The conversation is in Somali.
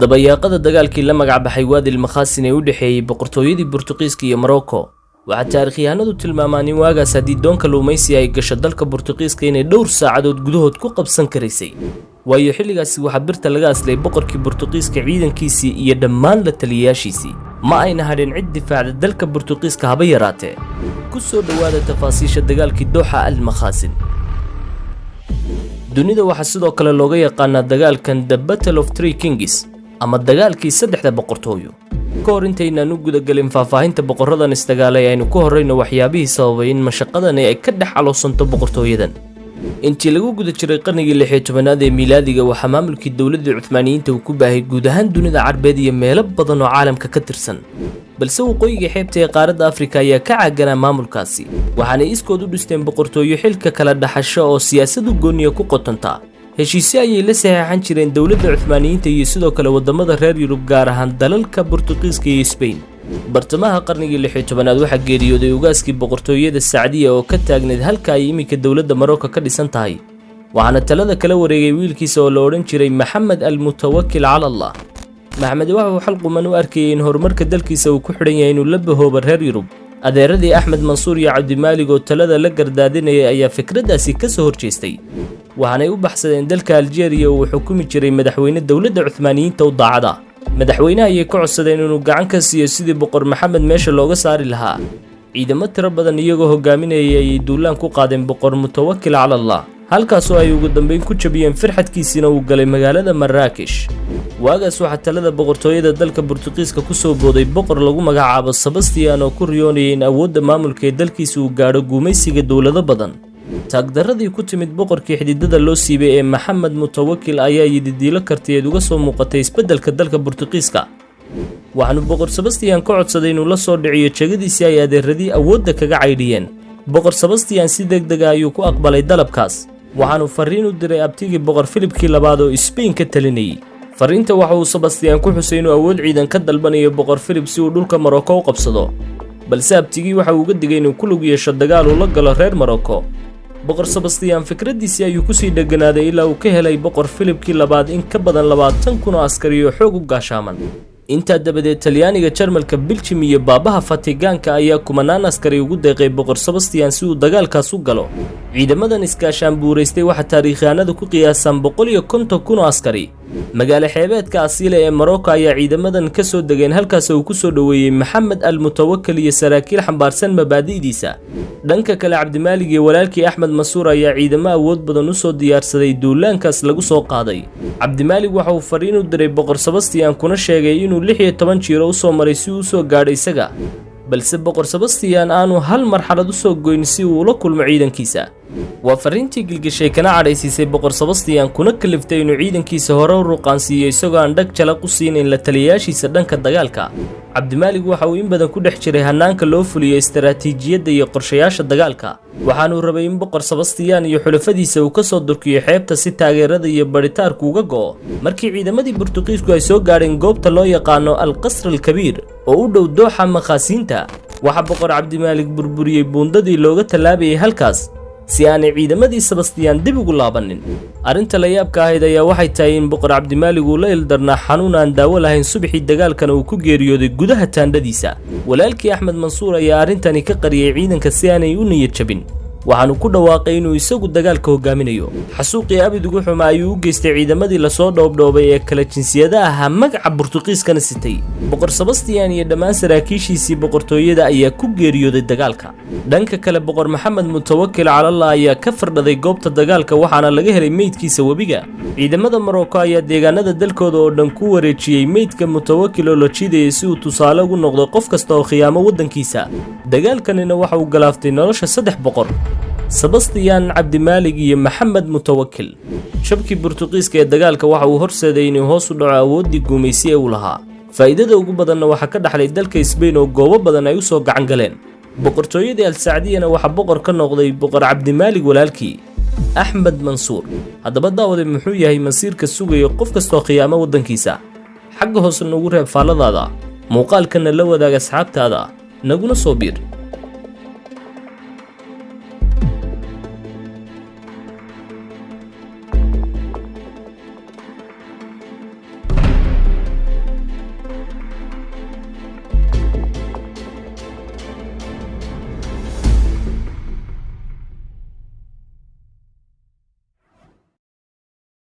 dabayaaqada dagaalkii la magac baxay Wadi al-Makhasin ee u dhaxeeyay boqortooyadii Boortaqiiska iyo Morocco waxa taariikhyahanadu tilmaamaan in waagaas haddii doonka luumaysi ay gasho dalka Boortaqiiska inay dhowr saacadood gudahood ku qabsan karaysay waayo xilligaasi waxa birta laga aslay boqorkii Boortaqiiska ciidankiisii iyo dhammaan la taliyaashiisii ma ayna hadhin cid difaacda dalka Boortaqiiska haba yaraatee ku soo dhawaada tafaasiisha dagaalkii Dooxa al-Makhasin dunida waxa sidoo kale looga yaqaanaa dagaalkan The Battle of Three Kings ama dagaalkii saddexda boqortooyo koor intaynaan u guda galin faahfaahinta boqoradan isdagaalay aynu ku horeyno waxyaabihii sababay in mashaqadan ay ka dhex caloosanto boqortooyadan intii lagu guda jiray qarnigii 16aad ee miilaadiga waxa maamulkii dawladda Cuthmaaniyiinta uu ku baahay guud ahaan dunida Carbeed iyo meelo badan oo caalamka ka tirsan balse waqooyiga xeebta ee qaaradda Afrika ayaa ka caaganaa maamulkaasi waxaana iskood u dhisteen boqortooyo xilka kala dhaxasho oo siyaasadu gooniya ku qotanta heshiisyo ayay la saxeexan jireen dawladda Cuthmaaniyiinta iyo sidoo kale wadamada reer Yurub gaar ahaan dalalka Boortaqiiska iyo Spain bartamaha qarnigii 16aad waxa geeriyooday ugaaskii boqortooyada Saacdiya oo ka taagneed halka ay imika dawladda Morocco ka dhisan tahay waxaana talada kala wareegay wiilkiisa oo la oran jiray Maxamed al-Mutawakkil ala Allah maxamed waxa uu xalquman u arkay in horumarka dalkiisa uu ku xidhan yahay inuu la bahoobo reer Yurub adeeradii Axmed Mansuur iyo Cabdimaalig oo talada la gardaadinayay ayaa fikradaasi ka soo horjeestay waxaanay u baxsadeen dalka Algeria oo xukumi jiray madaxweyne dawladda Cuthmaaniyiinta u daacada madaxweynaha ayay ku codsadeen inuu gacan ka siiyo sidii boqor Maxamed meesha looga saari lahaa ciidamo tiro badan iyagoo hogaaminayay ay duulaan ku qaadeen boqor Mutawakkil ala Allah halkaas oo ay ugu dambeyn ku jabiyeen firxadkiisina uu galay magaalada Marrakesh waagaas waxa talada boqortooyada dalka Boortaqiiska ku soo booday boqor lagu magacaabo Sebastian oo ku riyoonayay in awoodda maamulka ee dalkiisa uu gaadho guumaysiga dawlado badan taagdaradii ku timid boqorkii xididada loo siibay ee Maxamed Mutawakkil ayaa yididiilo kartiyeed uga soo muuqatay isbeddelka dalka Boortaqiiska waxaanu boqor Sebastian ka codsaday inuu la soo dhiciyo jagadiisii ay adeeradii awoodda kaga caydhiyeen boqor Sebastian si degdeg ah ayuu ku aqbalay dalabkaas waxaanu fariin u diray abtigii boqor Philipkii labaad oo Spain ka talinayay fariinta waxa uu Sebastian ku xusay inuu awood ciidan ka dalbanayo boqor Philip si uu dhulka Morocco u qabsado balse abtigii waxa uu uga digay inuu ku lug yeesho dagaal uu la galo reer Morocco boqor Sebastian fikradiisii ayuu ku sii dhaganaaday ilaa uu ka helay boqor Philipkii labaad in ka badan 20,000 oo askari oo xoog u gaashaaman inta dabadeed Talyaaniga Jarmalka Belgium iyo baabaha Fatigaanka ayaa kumanaan askari ugu deeqay boqor Sebastian si uu dagaalkaas u galo ciidamadan iskaashan buureystay waxa taariikhaanadu ku qiyaasan 150,000 oo askari magaalo xeebeedka Asiile ee Morocco ayaa ciidamadan ka soo degeen halkaas oo ku soo dhaweeyay Maxamed al-Mutawakkil iyo saraakiil xambaarsan mabaadi'diisa dhanka kale Cabdimaalig iyo walaalkii Axmed Mansuur ayaa ciidamo awood badan u soo diyaarsaday duulaankaas lagu soo qaaday Cabdimaalig waxa uu fariin u diray boqor Sebastian kuna sheegay inuu 16 jiro u soo maray si uu soo gaadhay isaga balse boqor Sebastian aanu hal marxalad u soo goyn si uu la kulmo ciidankiisa waa fariintii gilgishay kana cadhaysiisay boqor Sebastian kuna kaliftay inuu ciidankiisa hore u ruqaansiiyo isagoo aan dhag jalaq u siinin la taliyaashiisa dhanka dagaalka Cabdimaalig waxa uu in badan ku dhex jiray hanaanka loo fuliyo istaraatiijiyadda iyo qorshayaasha dagaalka waxaanu rabay in boqor Sebastian iyo xulafadiisa uu ka soo durkiyo xeebta si taageerada iyo baritaarku uga go'o markii ciidamadii Boortaqiisku ay soo gaadheen goobta loo yaqaano al-Qasr al-Kabiir oo u dhow Dooxa Makhasinta waxa boqor Cabdimaalig burburiyay buundadii looga talaabayay halkaas si aanay ciidamadii Sebastian dib ugu laabanin arinta la yaabka ahayd ayaa waxay tahay in boqor Cabdimaalig uu la ildarnaa xanuun aan daawo lahayn subaxii dagaalkan uu ku geeriyooday gudaha taandhadiisa walaalkii Axmed Mansuur ayaa arintani ka qariyay ciidanka si aanay u niyad jabin waxaanu ku dhawaaqay inuu isagu dagaalka hogaaminayo xasuuqii abid ugu xumaa ayuu u geystay ciidamadii la soo dhoobdhoobay ee kala jinsiyadaha ahaa magaca Boortaqiiskana sitay boqor Sebastian iyo dhammaan saraakiishiisii boqortooyada ayaa ku geeriyooday dagaalka dhanka kale boqor Maxamed Mutawakkil ala Allah ayaa ka fardhaday goobta dagaalka waxaana laga helay meydkiisa webiga ciidamada Morocco ayaa deegaanada dalkooda oo dhan ku wareejiyay meydka Mutawakkil oo la jiiday si uu tusaale ugu noqdo qof kasta oo khiyaamo wadankiisa dagaalkanina waxa uu galaaftay nolosha 3 boqor Sebastian Cabdimaalig iyo Maxamed Mutawakkil shabkii Boortaqiiska ee dagaalka waxa uu horseeday inuu hoos u dhaco awoodii guumaysi ee uu lahaa faa'iidada ugu badanna waxa ka dhaxlay dalka Spain oo goobo badan ay u soo gacan galeen boqortooyadii al-Saacdiyana waxa boqor ka noqday boqor Cabdimaalig walaalkii Axmed Mansuur haddaba daawade muxuu yahay masiirka sugayo qof kasta oo khiyaamo wadankiisa xagga hoose nagu reeb faaladaada muuqaalkana la wadaaga asxaabtaada naguna soo biir